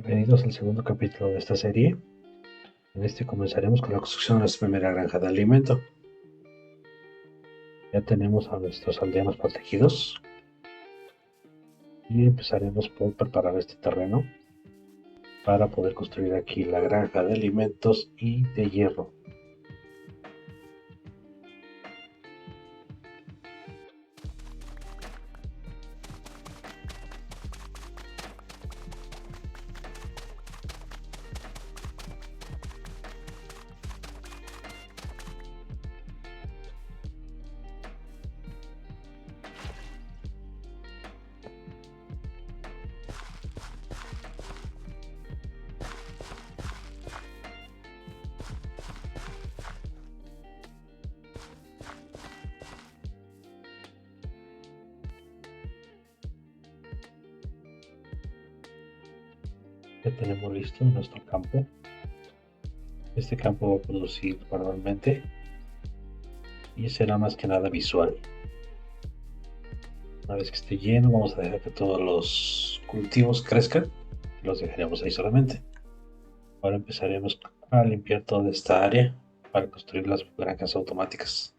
Bienvenidos al segundo capítulo de esta serie. En este comenzaremos con la construcción de nuestra primera granja de alimento. Ya tenemos a nuestros aldeanos protegidos y empezaremos por preparar este terreno para poder construir aquí la granja de alimentos y de hierro. Ya tenemos listo nuestro campo. Este campo va a producir manualmente y será más que nada visual. Una vez que esté lleno, vamos a dejar que todos los cultivos crezcan. Los dejaremos ahí solamente. Ahora empezaremos a limpiar toda esta área para construir las granjas automáticas.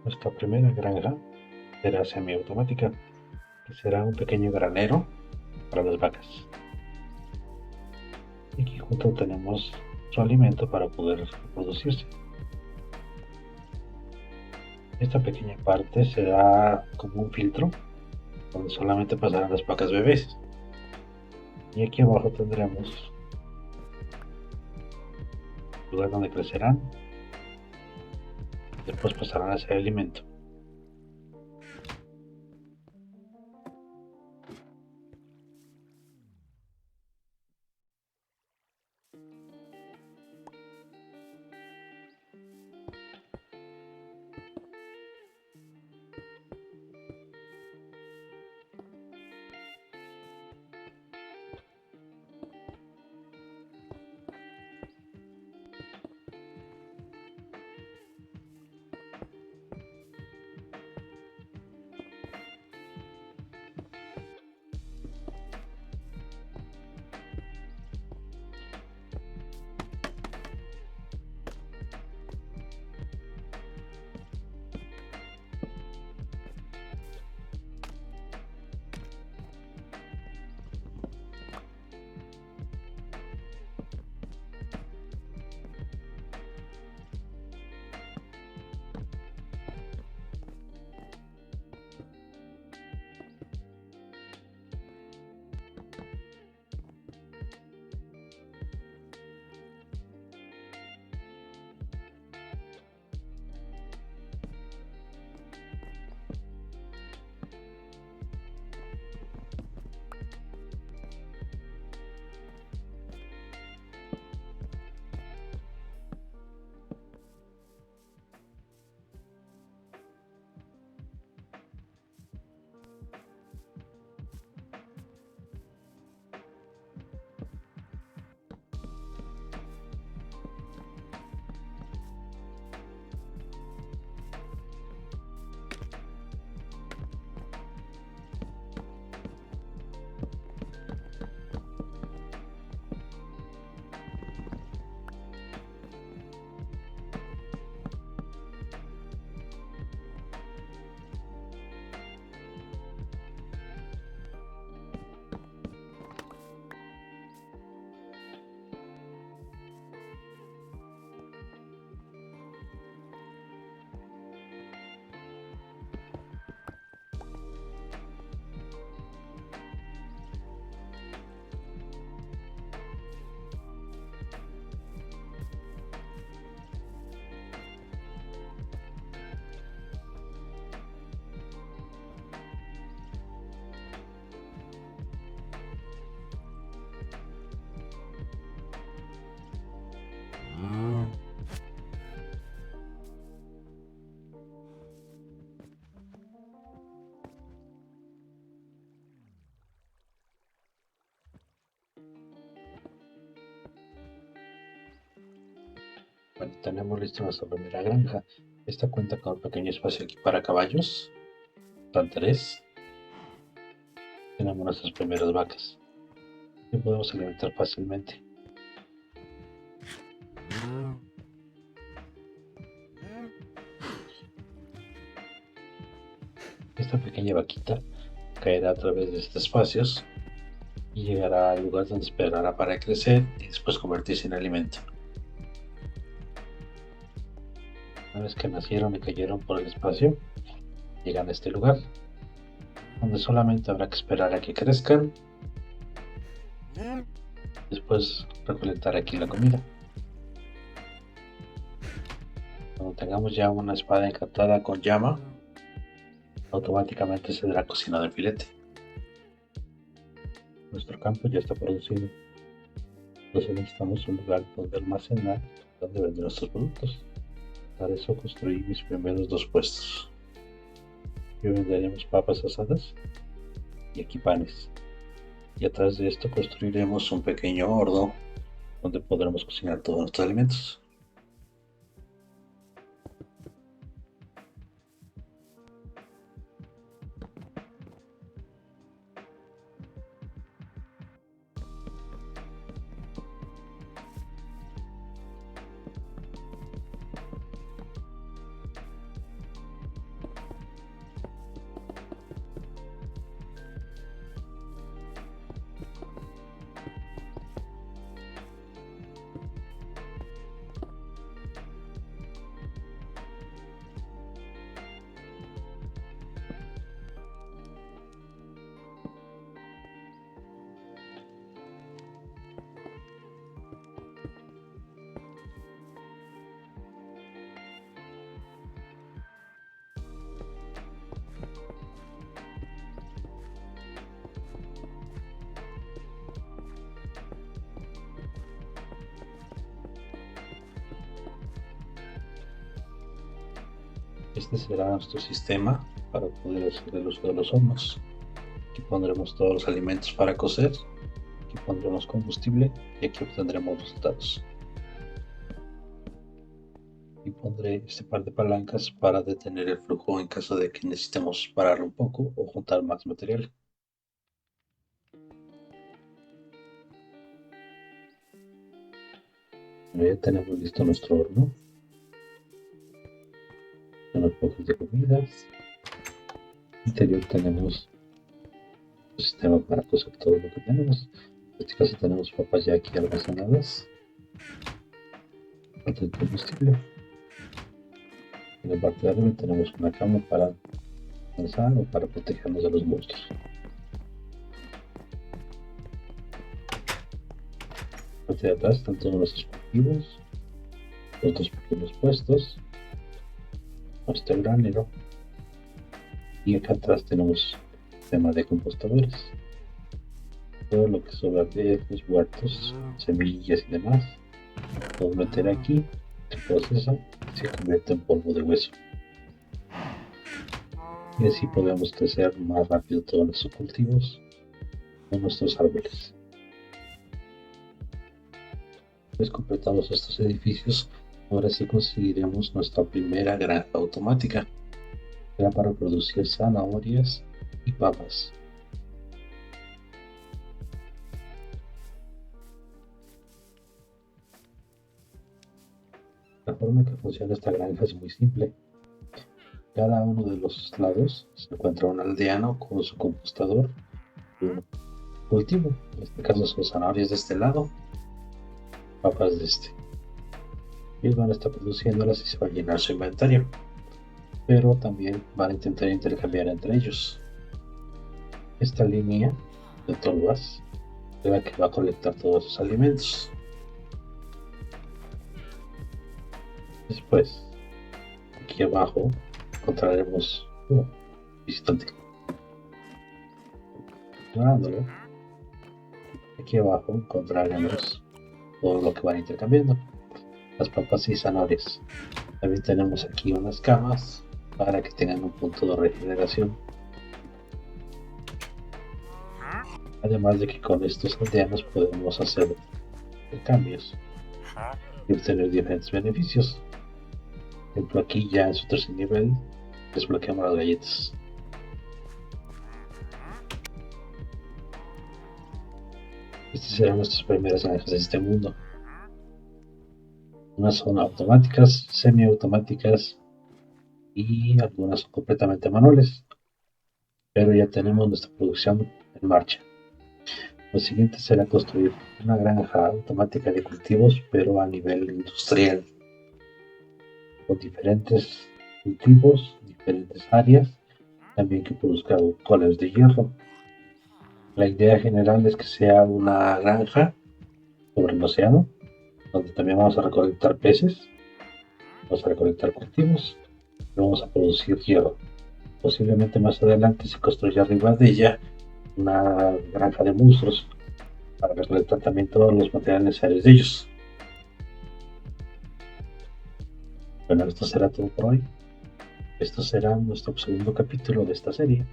Nuestra primera granja será semiautomática, que será un pequeño granero para las vacas. Y aquí junto tenemos su alimento para poder reproducirse. Esta pequeña parte será como un filtro donde solamente pasarán las vacas bebés. Y aquí abajo tendremos el lugar donde crecerán. Después pasarán a ser alimento. Bueno, tenemos lista nuestra primera granja. Esta cuenta con un pequeño espacio aquí para caballos. Son 3. Tenemos nuestras primeras vacas que podemos alimentar fácilmente. Esta pequeña vaquita caerá a través de estos espacios y llegará al lugar donde esperará para crecer y después convertirse en alimento. Una vez que nacieron y cayeron por el espacio, llegan a este lugar, donde solamente habrá que esperar a que crezcan, después recolectar aquí la comida. Cuando tengamos ya una espada encantada con llama, automáticamente se dará cocinado el filete. Nuestro campo ya está producido, entonces necesitamos un lugar donde almacenar, donde vender nuestros productos. Para eso construí mis primeros 2 puestos. Aquí venderemos papas asadas y aquí panes. Y atrás de esto construiremos un pequeño horno donde podremos cocinar todos nuestros alimentos. Este será nuestro sistema para poder hacer el uso de los hornos. Aquí pondremos todos los alimentos para cocer, aquí pondremos combustible y aquí obtendremos resultados. Y pondré este par de palancas para detener el flujo en caso de que necesitemos parar un poco o juntar más material. Ya tenemos listo nuestro horno. Unos pocos de comidas. Interior tenemos un sistema para cocer todo lo que tenemos. En este caso tenemos papas ya aquí almacenadas. Parte del combustible. En la parte de arriba tenemos una cama para descansar o para protegernos de los monstruos. En la parte de atrás están todos nuestros cultivos, los 2 pequeños puestos, nuestro granero, y acá atrás tenemos el tema de compostadores. Todo lo que sobra de los huertos, semillas y demás, podemos meter aquí, se procesa y se convierte en polvo de hueso. Y así podemos crecer más rápido todos nuestros cultivos con nuestros árboles. Una vez completados estos edificios, ahora sí conseguiremos nuestra primera granja automática. Será para producir zanahorias y papas. La forma en que funciona esta granja es muy simple. Cada uno de los lados se encuentra un aldeano con su compostador y un cultivo. En este caso son zanahorias de este lado, papas de este. Ellos van a estar produciéndolas y se va a llenar su inventario, pero también van a intentar intercambiar entre ellos. Esta línea de tolvas es la que va a colectar todos sus alimentos. Después, aquí abajo encontraremos visitante. Ignorándolo, aquí abajo encontraremos todo lo que van intercambiando, las papas y zanahorias. También tenemos aquí unas camas para que tengan un punto de regeneración. Además de que con estos aldeanos podemos hacer cambios. y obtener diferentes beneficios. Por ejemplo, aquí ya en su tercer nivel desbloqueamos las galletas. Estas serán nuestras primeras granjas de este mundo. Unas son automáticas, semiautomáticas y algunas son completamente manuales, pero ya tenemos nuestra producción en marcha. Lo siguiente será construir una granja automática de cultivos, pero a nivel industrial, con diferentes cultivos, diferentes áreas, también que produzca colas de hierro. La idea general es que sea una granja sobre el océano, donde también vamos a recolectar peces, vamos a recolectar cultivos y vamos a producir hierro. Posiblemente más adelante se construya arriba de ella una granja de monstruos para recolectar también todos los materiales necesarios de ellos. Bueno, esto será todo por hoy. Esto será nuestro segundo capítulo de esta serie.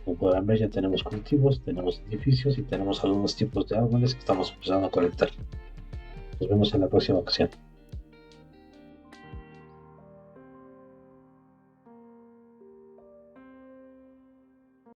Como podrán ver, ya tenemos cultivos, tenemos edificios y tenemos algunos tipos de árboles que estamos empezando a colectar. Nos vemos en la próxima ocasión.